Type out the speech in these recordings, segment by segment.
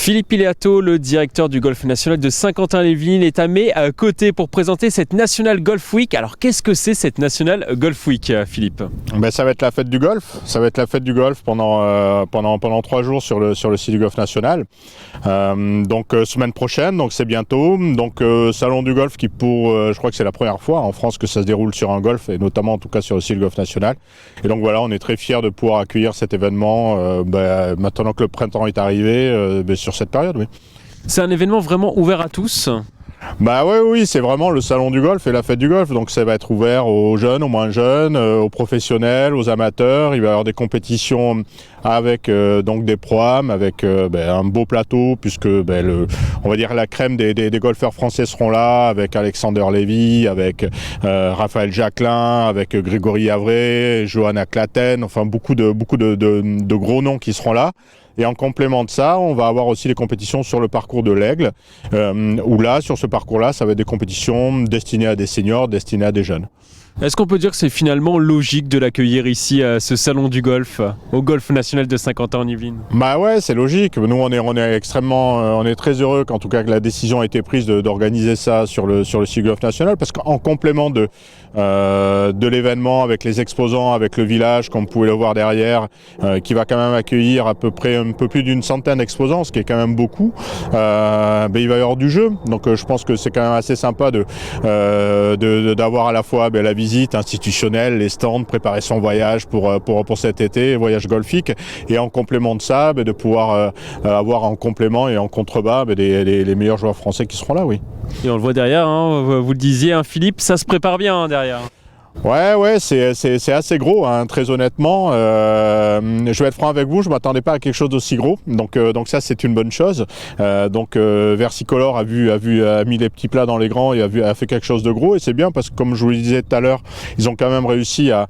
Philippe Pileato, le directeur du Golf National de Saint-Quentin-les-Yvelines, est à mes côtés pour présenter cette National Golf Week. Alors qu'est-ce que c'est cette National Golf Week, Philippe ? Ça va être la fête du golf. Ça va être la fête du golf pendant 3 jours sur le site du Golf National. Semaine prochaine, donc c'est bientôt. Salon du golf qui je crois que c'est la première fois en France que ça se déroule sur un golf et notamment en tout cas sur le site du Golf National. Et donc voilà, on est très fiers de pouvoir accueillir cet événement maintenant que le printemps est arrivé sur cette période. Oui. C'est un événement vraiment ouvert à tous ? Oui, c'est vraiment le salon du golf et la fête du golf. Donc ça va être ouvert aux jeunes, aux moins jeunes, aux professionnels, aux amateurs. Il va y avoir des compétitions avec des pro-am, avec un beau plateau puisque on va dire la crème des golfeurs français seront là, avec Alexander Lévy, avec Raphaël Jacquelin, avec Grégory Avray, Johanna Claten, enfin beaucoup de gros noms qui seront là. Et en complément de ça, on va avoir aussi des compétitions sur le parcours de l'Aigle, où là, sur ce parcours-là, ça va être des compétitions destinées à des seniors, destinées à des jeunes. Est-ce qu'on peut dire que c'est finalement logique de l'accueillir ici à ce salon du golf, au Golf National de Saint-Quentin-en-Yvelines ? C'est logique. Nous, on est très heureux qu'en tout cas que la décision a été prise d'organiser ça sur le site Golf National, parce qu'en complément de l'événement avec les exposants, avec le village, comme vous pouvez le voir derrière, qui va quand même accueillir à peu près un peu plus d'une centaine d'exposants, ce qui est quand même beaucoup. Il va y avoir du jeu, donc je pense que c'est quand même assez sympa d'avoir à la fois la visite institutionnelle, les stands, préparer son voyage pour cet été, voyage golfique, et en complément de ça, de pouvoir avoir en complément et en contrebas les meilleurs joueurs français qui seront là, oui. Et on le voit derrière, vous le disiez, Philippe, ça se prépare bien derrière. Ouais, c'est assez gros, très honnêtement. Je vais être franc avec vous, je ne m'attendais pas à quelque chose d'aussi gros, donc ça c'est une bonne chose. Versicolor a mis les petits plats dans les grands et a fait quelque chose de gros, et c'est bien parce que comme je vous le disais tout à l'heure, ils ont quand même réussi à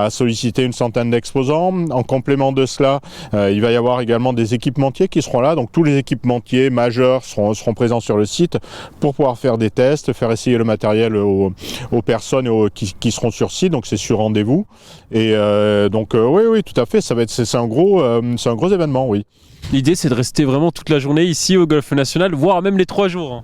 solliciter une centaine d'exposants. En complément de cela, il va y avoir également des équipementiers qui seront là, donc tous les équipementiers majeurs seront présents sur le site pour pouvoir faire des tests, faire essayer le matériel aux personnes qui seront sur site, donc c'est sur rendez-vous. Et oui, tout à fait, c'est un gros événement, oui. L'idée, c'est de rester vraiment toute la journée ici au Golf National, voire même les 3 jours.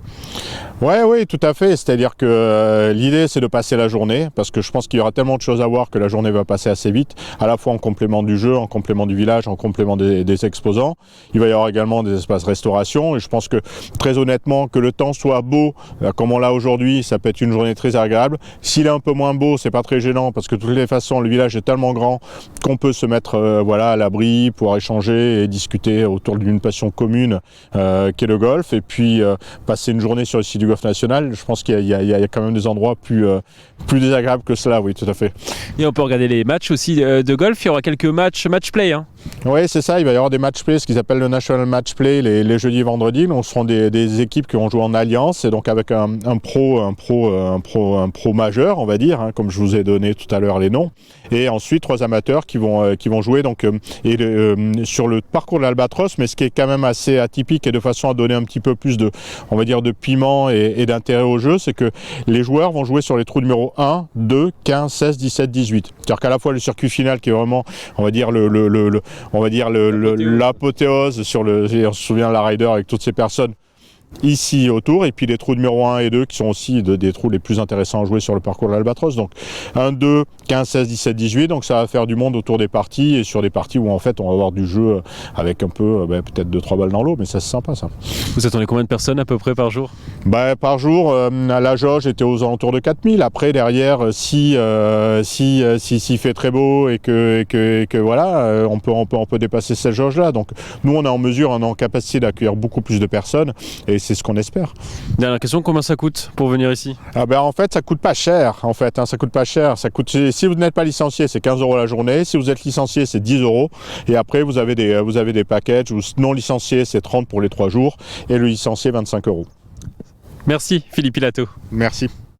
Oui, tout à fait. C'est-à-dire que l'idée, c'est de passer la journée, parce que je pense qu'il y aura tellement de choses à voir que la journée va passer assez vite, à la fois en complément du jeu, en complément du village, en complément des exposants. Il va y avoir également des espaces restauration, et je pense que, très honnêtement, que le temps soit beau, comme on l'a aujourd'hui, ça peut être une journée très agréable. S'il est un peu moins beau, c'est pas très gênant, parce que de toutes les façons, le village est tellement grand qu'on peut se mettre à l'abri, pouvoir échanger et discuter autour d'une passion commune qui est le golf, et puis passer une journée sur le site du Golf National. Je pense qu'il y a quand même des endroits plus désagréables que cela, oui, tout à fait. Et on peut regarder les matchs aussi de golf, il y aura quelques match play. Oui, c'est ça, il va y avoir des match play, ce qu'ils appellent le National Match Play les jeudis et vendredis. Donc, ce seront des équipes qui vont jouer en alliance, et donc avec un pro majeur, on va dire, comme je vous ai donné tout à l'heure les noms, et ensuite 3 amateurs qui vont jouer sur le parcours de l'Albatros, mais ce qui est quand même assez atypique et de façon à donner un petit peu plus de piment et d'intérêt au jeu, c'est que les joueurs vont jouer sur les trous numéro 1, 2, 15, 16, 17, 18. C'est-à-dire qu'à la fois le circuit final qui est vraiment, on va dire, l'apothéose on se souvient de la Ryder avec toutes ces personnes ici autour, et puis les trous numéro 1 et 2 qui sont aussi des trous les plus intéressants à jouer sur le parcours de l'Albatros. Donc 1, 2, 15, 16, 17, 18, donc ça va faire du monde autour des parties, et sur des parties où en fait on va avoir du jeu avec un peu peut-être 2-3 balles dans l'eau, mais ça c'est sympa ça. Vous attendez combien de personnes à peu près par jour ? Par jour, à la jauge était aux alentours de 4000. Après derrière, si fait très beau et que voilà, on peut dépasser cette jauge là. Donc nous on est en capacité d'accueillir beaucoup plus de personnes, et c'est ce qu'on espère. Dernière question, combien ça coûte pour venir ici ? En fait, ça coûte pas cher. Ça coûte pas cher. Si vous n'êtes pas licencié, c'est 15 € la journée. Si vous êtes licencié, c'est 10 €. Et après, vous avez des packages. Non licencié, c'est 30 pour les 3 jours. Et le licencié, 25 €. Merci Philippe Pileato. Merci.